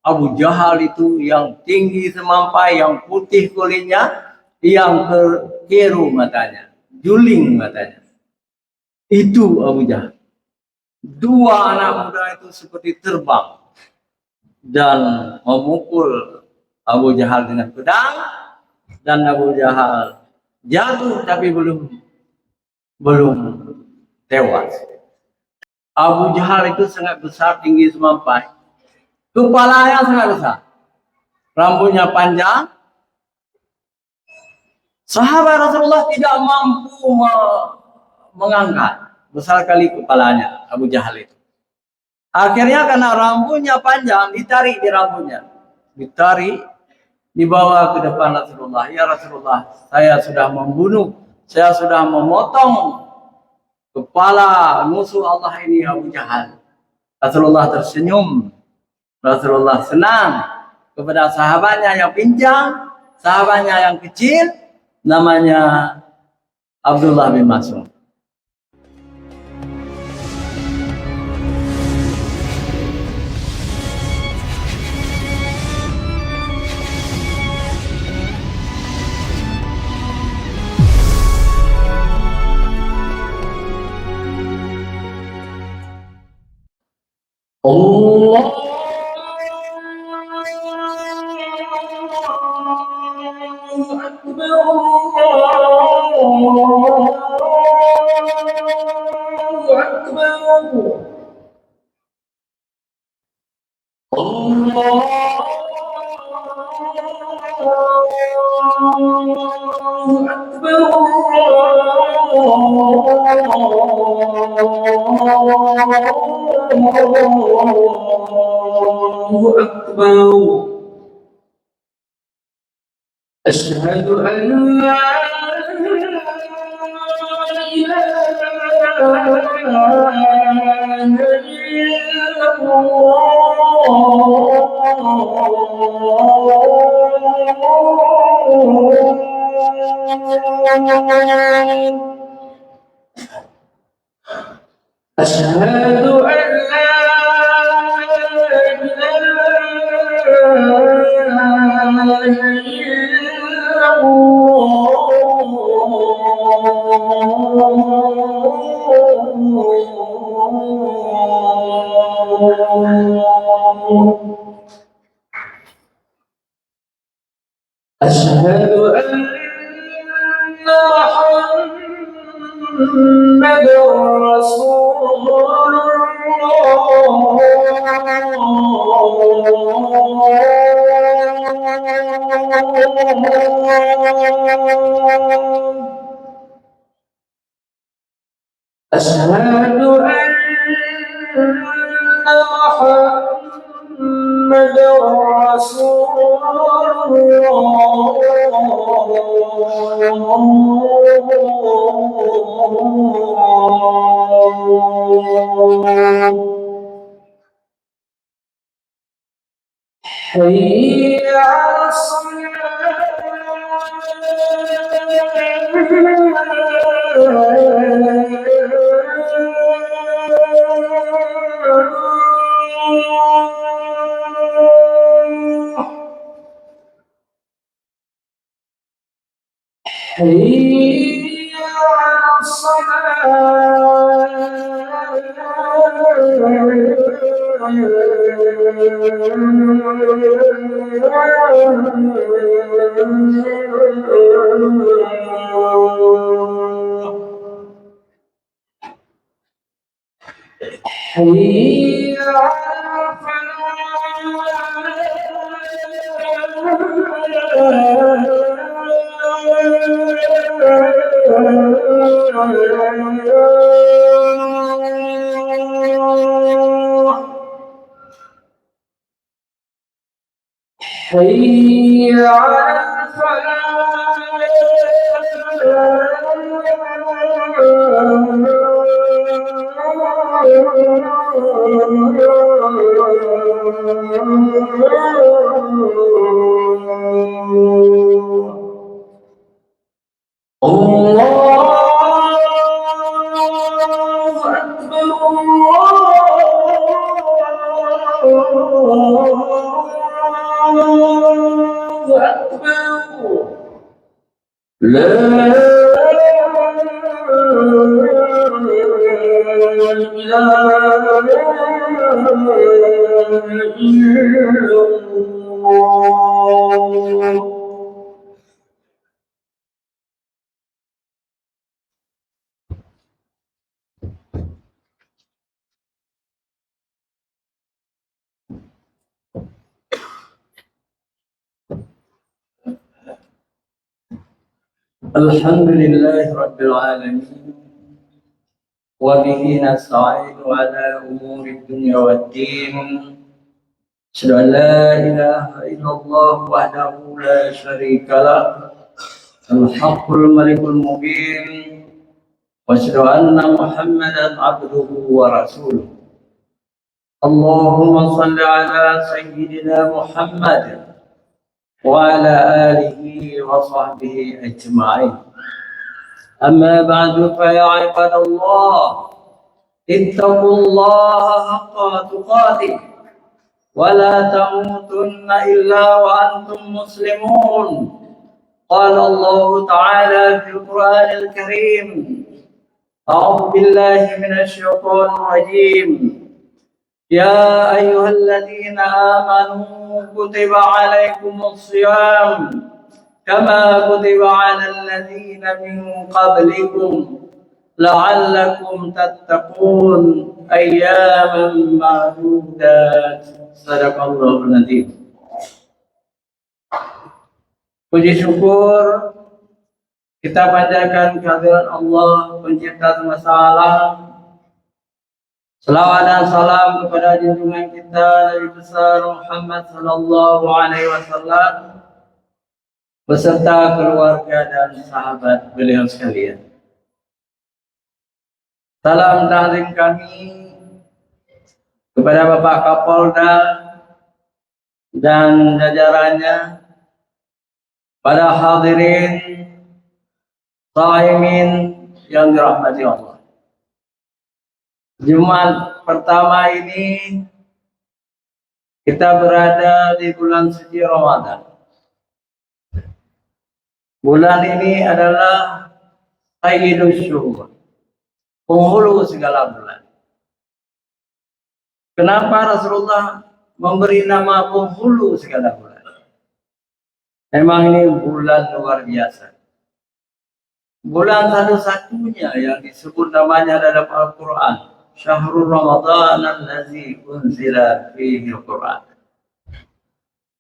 Abu Jahal itu yang tinggi semampai, yang putih kulitnya, yang keru matanya, juling matanya. Itu Abu Jahal. Dua anak muda itu seperti terbang dan memukul Abu Jahal dengan pedang, dan Abu Jahal jatuh tapi belum tewas. Abu Jahal itu sangat besar, tinggi semampai. Kepalanya sangat besar. Rambutnya panjang. Sahabat Rasulullah tidak mampu mengangkat. Besar kali kepalanya Abu Jahal itu. Akhirnya karena rambutnya panjang, ditarik di rambutnya. Ditarik, dibawa ke depan Rasulullah. Ya Rasulullah, saya sudah membunuh, saya sudah memotong kepala musuh Allah ini, Abu Jahal. Rasulullah tersenyum. Rasulullah senang kepada sahabatnya yang pincang, sahabatnya yang kecil, namanya Abdullah bin Mas'ud. Allah أشهد أن لا إله إلا الله أشهد أن لا إله إلا الله أشهد أن محمد رسول أشهد أن محمد رسول الله حي على حي على حي حي على الله أكبر الله أكبر لا إله إلا الله. الحمد لله رب العالمين وبه نستعين على أمور الدنيا والدين. أشهد أن لا إله إلا الله وحده لا شريك له الحق الملك المبين، وأشهد أن محمدا عبده ورسوله. اللهم صل على سيدنا محمد وعلى آله وصحبه أجمعين. أما بعد فيا عباد الله اتقوا الله حق تقاته ولا تموتن إلا وأنتم مسلمون. قال الله تعالى في القرآن الكريم: أعوذ بالله من الشيطان الرجيم. يا أيها الذين آمنوا كتب عليكم الصيام كما كتب على الذين من قبلكم لعلكم تتقون أياما معدودات. صدق الله العظيم. Puji syukur kita panjatkan kehadiran Allah pencipta semesta alam. Selawat dan salam kepada junjungan kita Nabi besar Muhammad sallallahu alaihi wasallam beserta keluarga dan sahabat beliau sekalian. Salam takzim kami kepada Bapak Kapolda dan jajarannya, pada hadirin shaimin yang dirahmati Allah. Jumat pertama ini kita berada di bulan suci Ramadan. Bulan ini adalah Sayyidus Syuhur, penghulu segala bulan. Kenapa Rasulullah memberi nama penghulu segala bulan? Memang ini bulan luar biasa. Bulan satu-satunya yang disebut namanya dalam Al-Quran, Syahrul Ramadan allazi unzila fihi Al-Quran.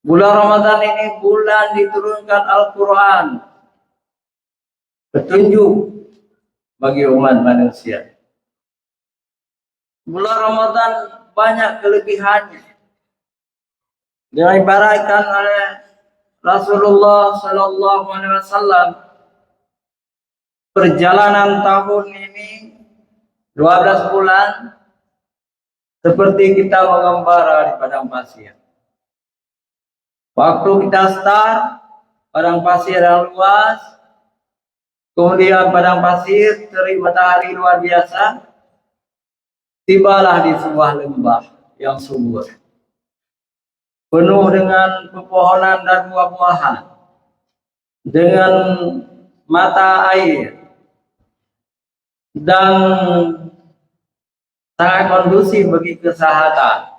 Bulan Ramadan ini bulan diturunkan Al-Quran, petunjuk bagi umat manusia. Bulan Ramadan banyak kelebihannya. Diibaratkan oleh Rasulullah Sallallahu Alaihi Wasallam, perjalanan tahun ini 12 bulan seperti kita mengembara di padang pasir. Waktu kita start, padang pasir yang luas, kemudian padang pasir terik matahari luar biasa, tibalah di sebuah lembah yang subur, penuh dengan pepohonan dan buah-buahan, dengan mata air, dan sangat kondusif bagi kesehatan.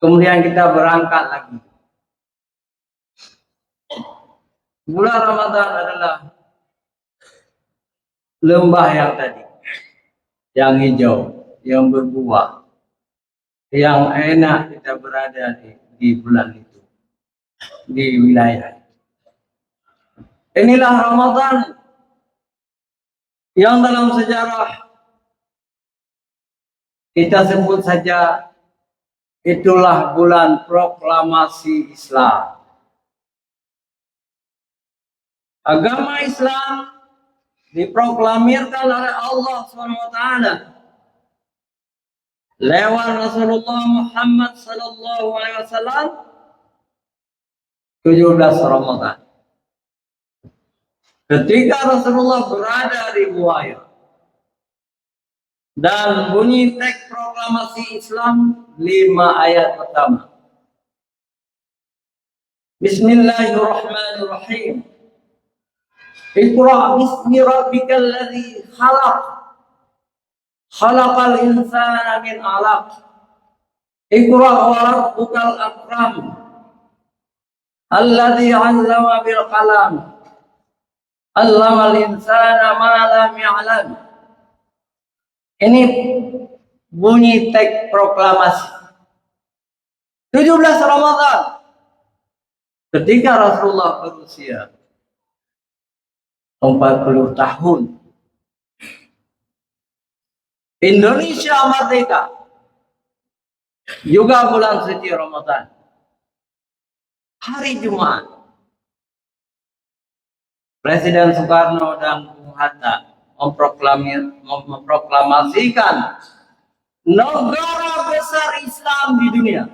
Kemudian kita berangkat lagi. Bulan Ramadan adalah lembah yang tadi, yang hijau, yang berbuah, yang enak kita berada di bulan itu, di wilayah. Inilah Ramadan yang dalam sejarah kita sebut saja itulah bulan proklamasi Islam. Agama Islam diproklamirkan oleh Allah SWT lewat Rasulullah Muhammad sallallahu alaihi wasallam 17 Ramadan. Ketika Rasulullah berada di Gua Hira dan bunyi teks proklamasi Islam 5 ayat pertama. Bismillahirrahmanirrahim. Iqra bismi rabbikal ladzi khalaq. Khalaqal insana min 'alaq. Iqra wa rabbukal akram. Alladzi 'allama bil qalam. 'Allamal insana ma lam ya'lam. Ini bunyi teks proklamasi 17 Ramadan ketika Rasulullah berusia 40 tahun. Indonesia merdeka juga bulan suci Ramadan, hari Jumat. Presiden Soekarno dan Bung Hatta memproklamasikan negara besar Islam di dunia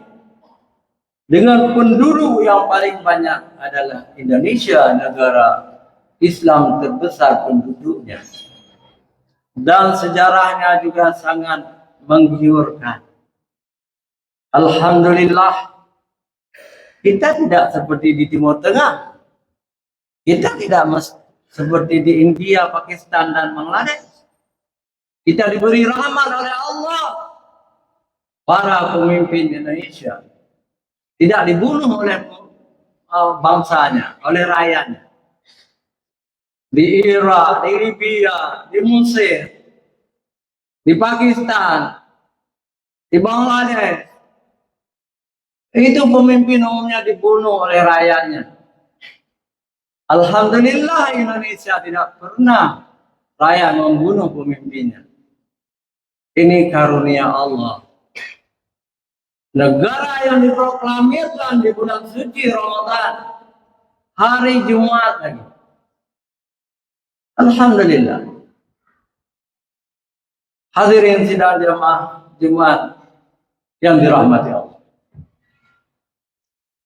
dengan penduduk yang paling banyak adalah Indonesia, negara Islam terbesar penduduknya, dan sejarahnya juga sangat menggiurkan. Alhamdulillah, kita tidak seperti di Timur Tengah, kita tidak seperti di India, Pakistan, dan Bangladesh. Kita diberi rahmat oleh Allah. Para pemimpin Indonesia tidak dibunuh oleh bangsanya, oleh rakyatnya. Di Irak, di Libya, di Mesir, di Pakistan, di Bangladesh, itu pemimpin umumnya dibunuh oleh rakyatnya. Alhamdulillah, Indonesia tidak pernah rakyat membunuh pemimpinnya. Ini karunia Allah. Negara yang diproklamirkan di bulan suci Ramadan, hari Jumat lagi. Alhamdulillah. Hadirin sidang jemaah Jumat yang dirahmati Allah.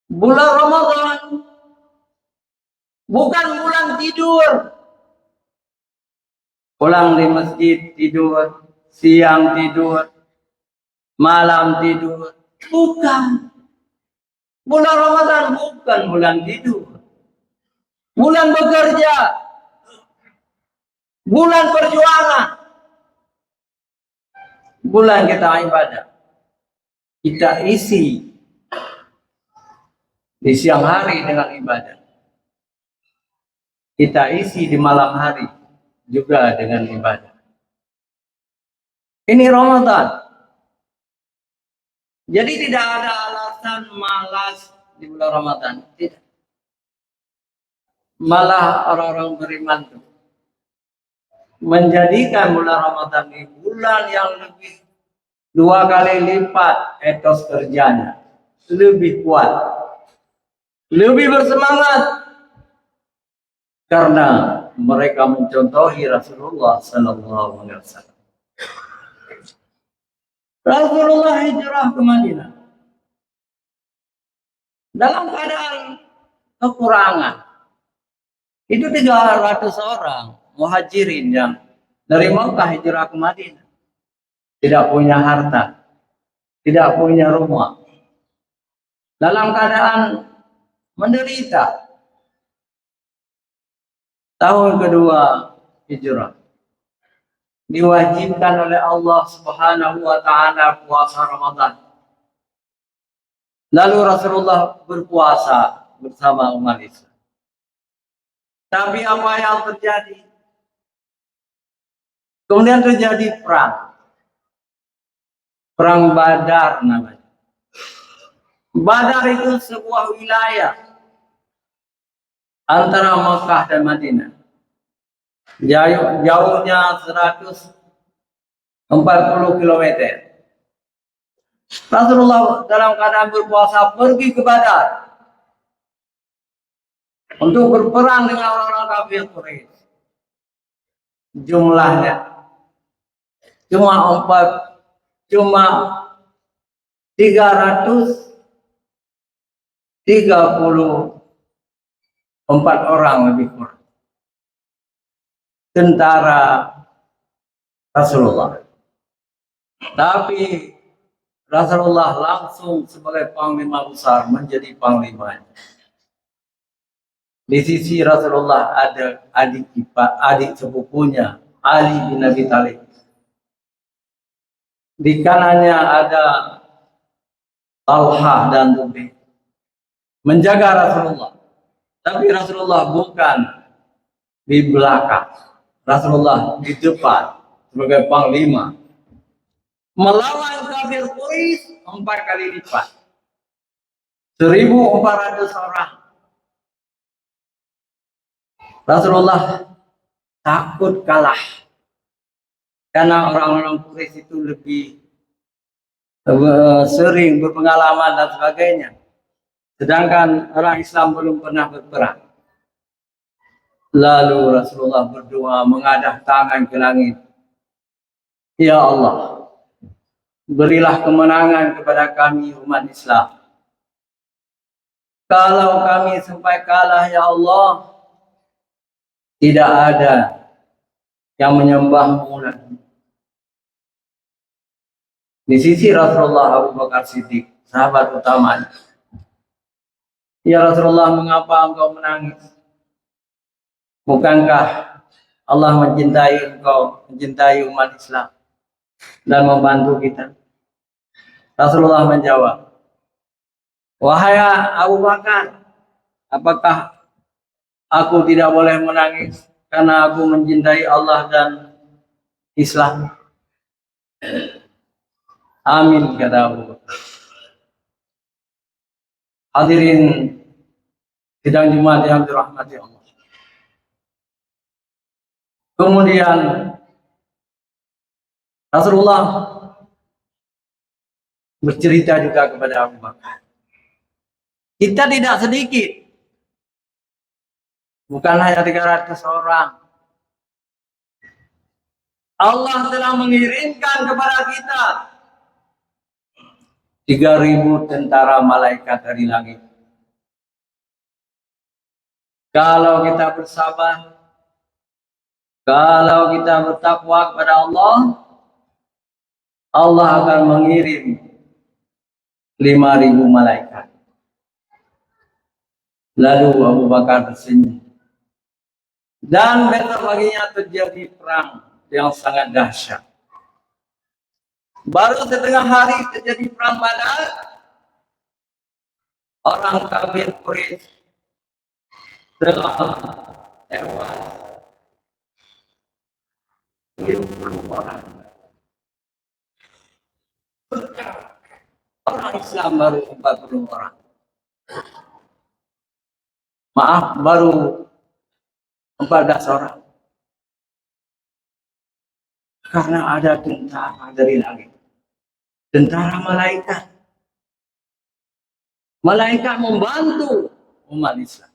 Bulan Ramadan bukan bulan tidur. Pulang di masjid tidur, siang tidur, malam tidur. Bukan. Bulan Ramadan bukan bulan tidur. Bulan bekerja. Bulan perjuangan. Bulan kita ibadah. Kita isi di siang hari dengan ibadah. Kita isi di malam hari juga dengan ibadah. Ini Ramadan. Jadi tidak ada alasan malas di bulan Ramadan. Tidak. Malah orang-orang beriman itu menjadikan bulan Ramadan ini bulan yang lebih 2 kali lipat etos kerjanya. Lebih kuat. Lebih bersemangat. Karena mereka mencontohi Rasulullah Sallallahu Alaihi Wasallam. Rasulullah hijrah ke Madinah dalam keadaan kekurangan. Itu 300 orang muhajirin yang dari Makkah hijrah ke Madinah. Tidak punya harta, tidak punya rumah. Dalam keadaan menderita. Tahun kedua hijrah diwajibkan oleh Allah Subhanahu wa taala puasa Ramadan. Lalu Rasulullah berpuasa bersama umat Islam. Tapi apa yang terjadi? Kemudian terjadi perang. Perang Badar namanya. Badar itu sebuah wilayah antara Makkah dan Madinah. Jauhnya 140 km. Rasulullah dalam keadaan berpuasa pergi ke Badar untuk berperang dengan orang-orang kafir Quraisy. Jumlahnya cuma 334 orang lebih kurang. Tentara Rasulullah. Tapi Rasulullah langsung sebagai panglima besar menjadi panglimanya. Di sisi Rasulullah ada adik sepupunya Ali bin Abi Thalib. Di kanannya ada Talha dan Zubair menjaga Rasulullah. Tapi Rasulullah bukan di belakang. Rasulullah di depan sebagai panglima. Melawan kafir Quraisy 4 kali lipat. 1.400 orang. Rasulullah takut kalah. Karena orang-orang Quraisy itu lebih sering berpengalaman dan sebagainya. Sedangkan orang Islam belum pernah berperang. Lalu Rasulullah berdoa mengadah tangan ke langit. Ya Allah, berilah kemenangan kepada kami umat Islam. Kalau kami sampai kalah ya Allah, tidak ada yang menyembahmu lagi. Di sisi Rasulullah Abu Bakar Siddiq, sahabat utamanya. Ya Rasulullah, mengapa engkau menangis? Bukankah Allah mencintai engkau, mencintai umat Islam dan membantu kita? Rasulullah menjawab, wahai Abu Bakar, apakah aku tidak boleh menangis karena aku mencintai Allah dan Islam? Amin, kata Abu Bakar. Hadirin sidang Jumat yang dirahmati Allah. Kemudian Rasulullah bercerita juga kepada Abu Bakar. Kita tidak sedikit. Bukan hanya 300 orang. Allah telah mengirimkan kepada kita 3.000 tentara malaikat dari langit. Kalau kita bersabar, kalau kita bertakwa kepada Allah, Allah akan mengirim 5.000 malaikat. Lalu Abu Bakar tersenyum. Dan besok paginya terjadi perang yang sangat dahsyat. Baru setengah hari terjadi perang Badar. Orang kafir Quraisy telah tewas 50 orang. Orang Islam baru 40 orang. Maaf, baru 14 orang. Karena ada tentara dari langit. Tentara malaikat. Malaikat membantu umat Islam.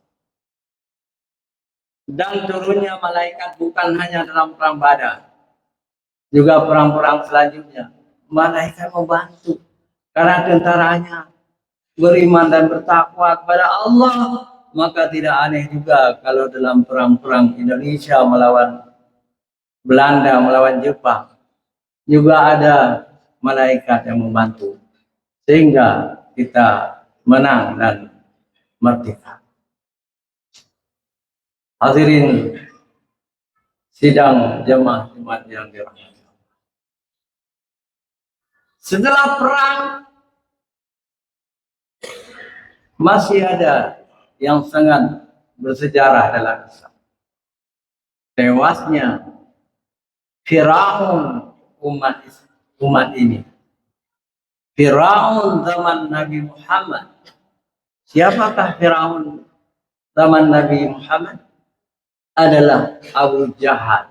Dan turunnya malaikat bukan hanya dalam perang Badar. Juga perang-perang selanjutnya. Malaikat membantu. Karena tentaranya beriman dan bertakwa kepada Allah. Maka tidak aneh juga kalau dalam perang-perang Indonesia melawan Belanda, melawan Jepang. Juga ada malaikat yang membantu. Sehingga kita menang dan merdeka. Hadirin sidang jemaah Jumat yang dirahmati. Setelah perang masih ada yang sangat bersejarah dalam Islam. Tewasnya Firaun umat ini. Firaun zaman Nabi Muhammad. Siapakah Firaun zaman Nabi Muhammad? Adalah Abu Jahal.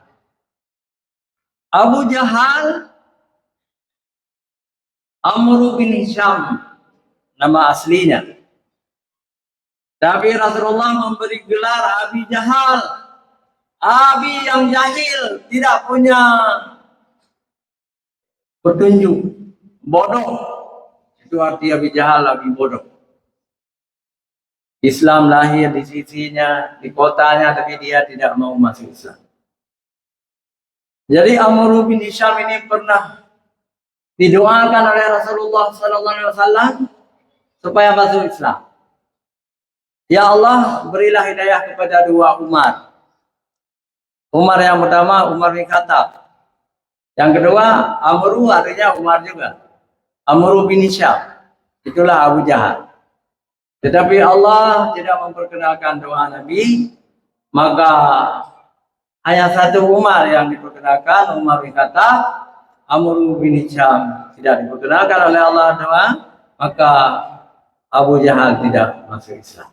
Abu Jahal Amr bin Hisham nama aslinya. Tapi Rasulullah memberi gelar Abi Jahal. Abi yang jahil, tidak punya petunjuk, bodoh. Itu arti Abi Jahal, Abi bodoh. Islam lahir di sisinya, di kotanya, tapi dia tidak mau masuk Islam. Jadi Amr bin Hisham ini pernah didoakan oleh Rasulullah SAW supaya masuk Islam. Ya Allah, berilah hidayah kepada dua Umar. Umar yang pertama, Umar bin Khattab. Yang kedua, Amru, artinya Umar juga. Amru bin Hisham. Itulah Abu Jahal. Tetapi Allah tidak memperkenalkan doa Nabi, maka hanya satu Umar yang diperkenalkan, Umar bin Khattab. Amru bin Hisham tidak diperkenalkan oleh Allah doa, maka Abu Jahal tidak masuk Islam.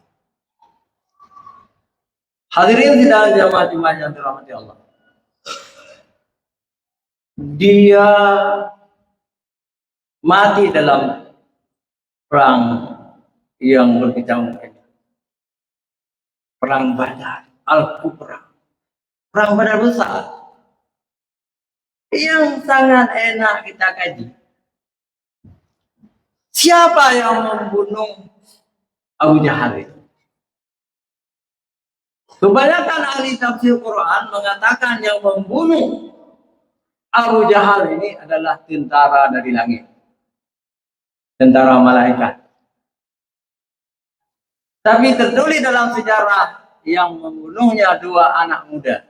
Hadirin sidang jamaah yang dirahmati Allah. Dia mati dalam perang yang berkecamuk, perang Badar Al-Kubra, perang Badar besar yang sangat enak kita kaji. Siapa yang membunuh Abu Jahal itu? Kebanyakan ahli tafsir Quran mengatakan yang membunuh Abu Jahal ini adalah tentara dari langit, tentara malaikat. Tapi tertulis dalam sejarah yang membunuhnya dua anak muda.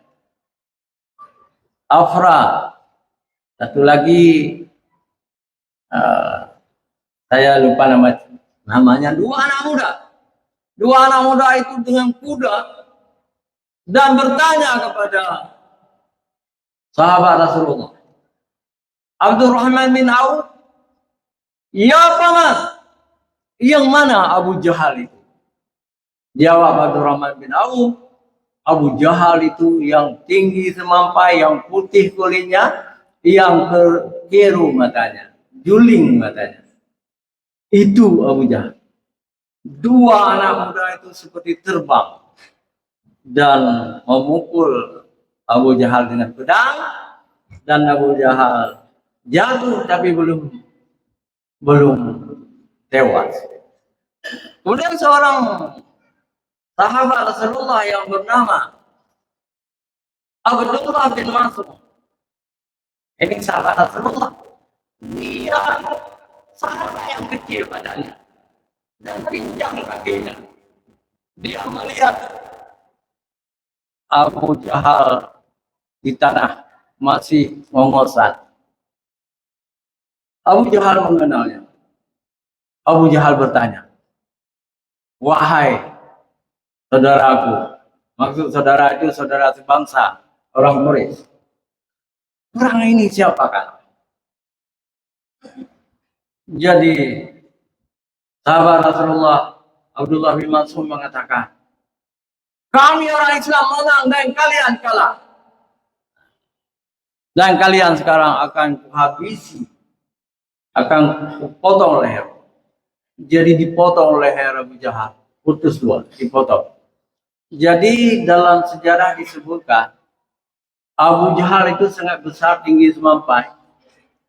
Afra, satu lagi saya lupa namanya, dua anak muda. Dua anak muda itu dengan kuda dan bertanya kepada sahabat Rasulullah. Abdurrahman bin Auf, ya paman, yang mana Abu Jahal itu? Jawab Abdurrahman bin Auf, Abu Jahal itu yang tinggi semampai, yang putih kulitnya, yang keruh matanya, juling matanya. Itu Abu Jahal. Dua anak muda itu seperti terbang dan memukul Abu Jahal dengan pedang, dan Abu Jahal jatuh tapi belum tewas. Kemudian seorang sahabat Rasulullah yang bernama Abdullah bin Mas'ud, ini sahabat Rasulullah, dia sahabat yang kecil badannya dan pinjang kakinya. Dia melihat Abu Jahal di tanah masih mengosat. Abu Jahal mengenalnya. Abu Jahal bertanya, wahai saudaraku, maksud saudara itu saudara sebangsa, orang Quraisy, orang ini siapakah? Jadi sahabat Rasulullah Abdullah bin Mas'ud mengatakan, kami orang Islam menang dan kalian kalah. Dan kalian sekarang akan kuhabisi, akan kupotong leher. Jadi dipotong leher Abu Jahal, putus dua, dipotong. Jadi dalam sejarah disebutkan Abu Jahal itu sangat besar, tinggi semampai,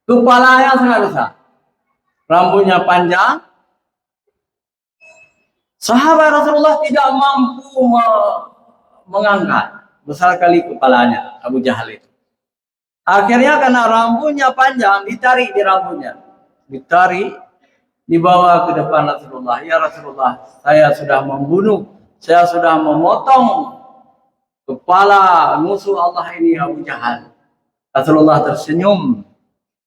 kepalanya sangat besar, rambutnya panjang. Sahabat Rasulullah tidak mampu mengangkat, besar kali kepalanya Abu Jahal itu. Akhirnya karena rambutnya panjang, ditarik di rambutnya, ditarik, dibawa ke depan Rasulullah. Ya Rasulullah, saya sudah membunuh, saya sudah memotong kepala musuh Allah ini Abu Jahal. Rasulullah tersenyum,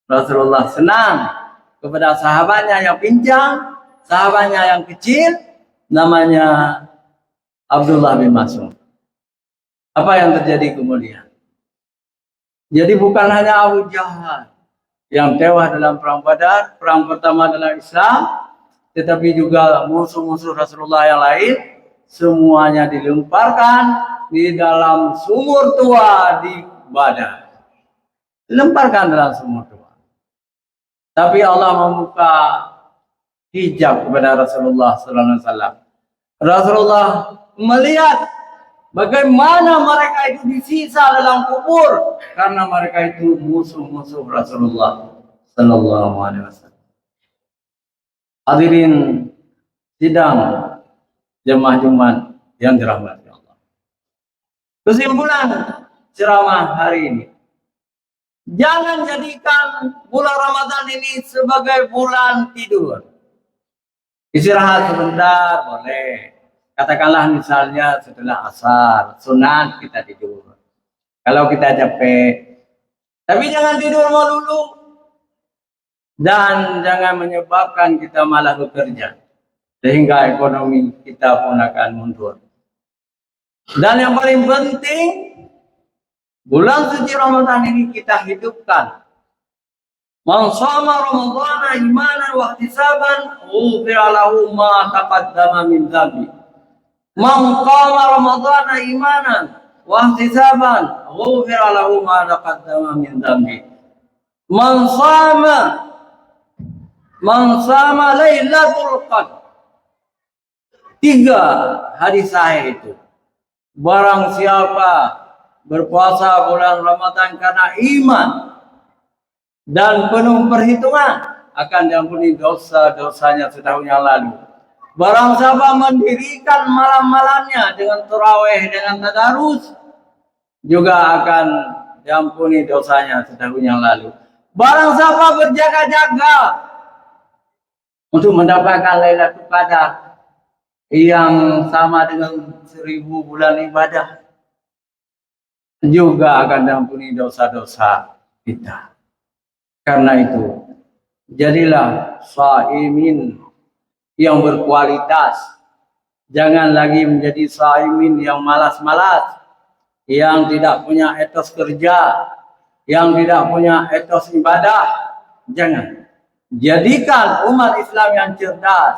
Rasulullah senang kepada sahabatnya yang pincang, sahabatnya yang kecil, namanya Abdullah bin Mas'ud. Apa yang terjadi kemudian? Jadi bukan hanya Abu Jahal yang tewas dalam perang Badar, perang pertama dalam Islam, tetapi juga musuh-musuh Rasulullah yang lain, semuanya dilemparkan di dalam sumur tua di Badar. Dilemparkan dalam sumur tua. Tapi Allah membuka hijab kepada Rasulullah SAW. Rasulullah melihat bagaimana mereka itu disisa dalam kubur karena mereka itu musuh-musuh Rasulullah Sallallahu Alaihi Wasallam. Hadirin sidang jemaah Jumat yang dirahmati Allah. Kesimpulan ceramah hari ini, jangan jadikan bulan Ramadan ini sebagai bulan tidur. Istirahat sebentar boleh, Katakanlah misalnya setelah asar, sunat kita tidur. Kalau kita capek, tapi jangan tidur mau dulu. Dan jangan menyebabkan kita malah bekerja. Sehingga ekonomi kita pun akan mundur. Dan yang paling penting, bulan suci Ramadan ini kita hidupkan. Man shama Ramadhana imanan wa ihtisaban, ghufira lahu ma taqaddama min dhanbi. Man qama Ramadhana imanan wa ihtisaban, ghufira lahu ma taqaddama min dhanbi. Man sama Lailatul Qadar. 3 hari sahih itu. Barang siapa berpuasa bulan Ramadan karena iman dan penuh perhitungan, akan diampuni dosa-dosanya setahun yang lalu. Barang siapa mendirikan malam-malamnya dengan tarawih, dengan tadarus, juga akan diampuni dosanya setahun yang lalu. Barang siapa berjaga-jaga untuk mendapatkan Lailatul Qadar yang sama dengan 1000 bulan ibadah, juga akan diampuni dosa-dosa kita. Karena itu, jadilah shaimin yang berkualitas. Jangan lagi menjadi shaimin yang malas-malas, yang tidak punya etos kerja, yang tidak punya etos ibadah. Jangan. Jadikan umat Islam yang cerdas,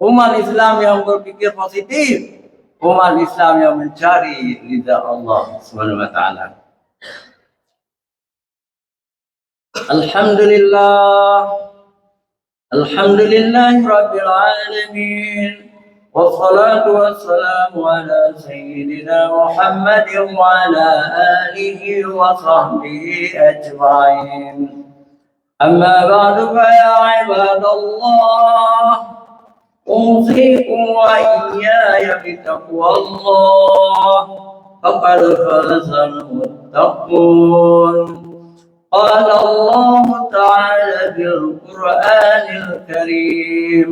umat Islam yang berpikir positif, umat Islam yang mencari ridha Allah Subhanahu wa taala. Alhamdulillah, alhamdulillahi rabbil alamin. Wassalatu wassalamu ala sayyidina Muhammadin wa ala alihi wa sahbihi ajma'in. أما بعد فيا عباد الله أوصيكم وإياي بتقوى الله فقد فاز المتقون. قال الله تعالى في القرآن الكريم: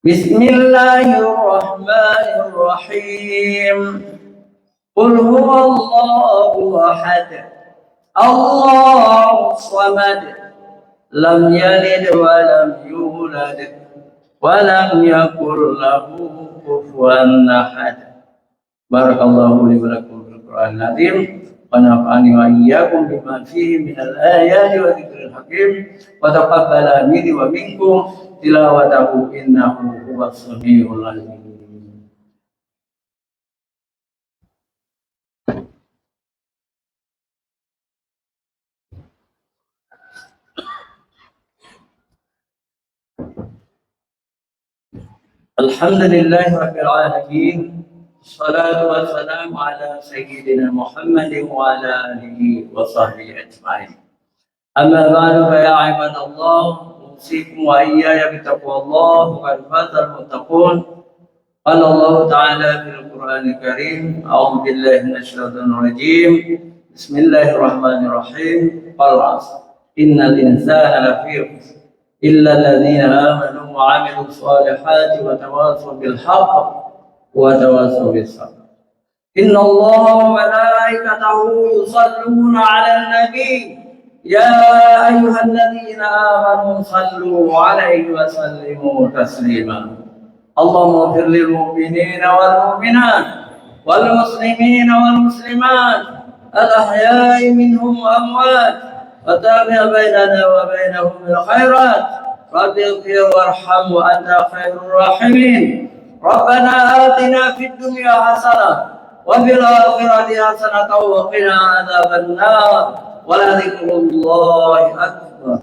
بسم الله الرحمن الرحيم. قل هو الله أحد الله الصمد لم يلد ولم يولد ولم يكن له كفوا أحد. Barakallahu li wa lakum fil Qur'anil azim wa nafa'ani wa iyyakum bima fihi minal ayati wa dzikril hakim wa taqabbala minni wa minkum tilawatahu innahu huwas samiul alim. Alhamdulillahi rabbil alamin. Salatu wassalamu ala sayyidina Muhammadin wa ala alihi wa sahbihi ajma'in. Amma ba'du fa ya ibadallah, usikum wa iyaya bitaqwallah wa qad fazal muttaqun. Qala Allah ta'ala fil Qur'anil Karim, a'udzu billahi minasy syaithanir rajim. Bismillahirrahmanirrahim. Qal 'asr. Innal insana lafi khusr إلا الذين آمنوا وعملوا الصالحات وتواصوا بالحق وتواصوا بالصبر. إن الله وملائكته يصلون على النبي يا أيها الذين آمنوا صلوا عليه وسلموا تسليما. اللهم اغفر للمؤمنين والمؤمنات والمسلمين والمسلمات الأحياء منهم وأموات وتابع بيننا وبينهم بالخيرات. رب اغفر وارحم وأنت خير الراحمين. ربنا آتنا في الدنيا حسنة وفي الآخرة حسنة وقنا عذاب النار ولذكر الله أكبر.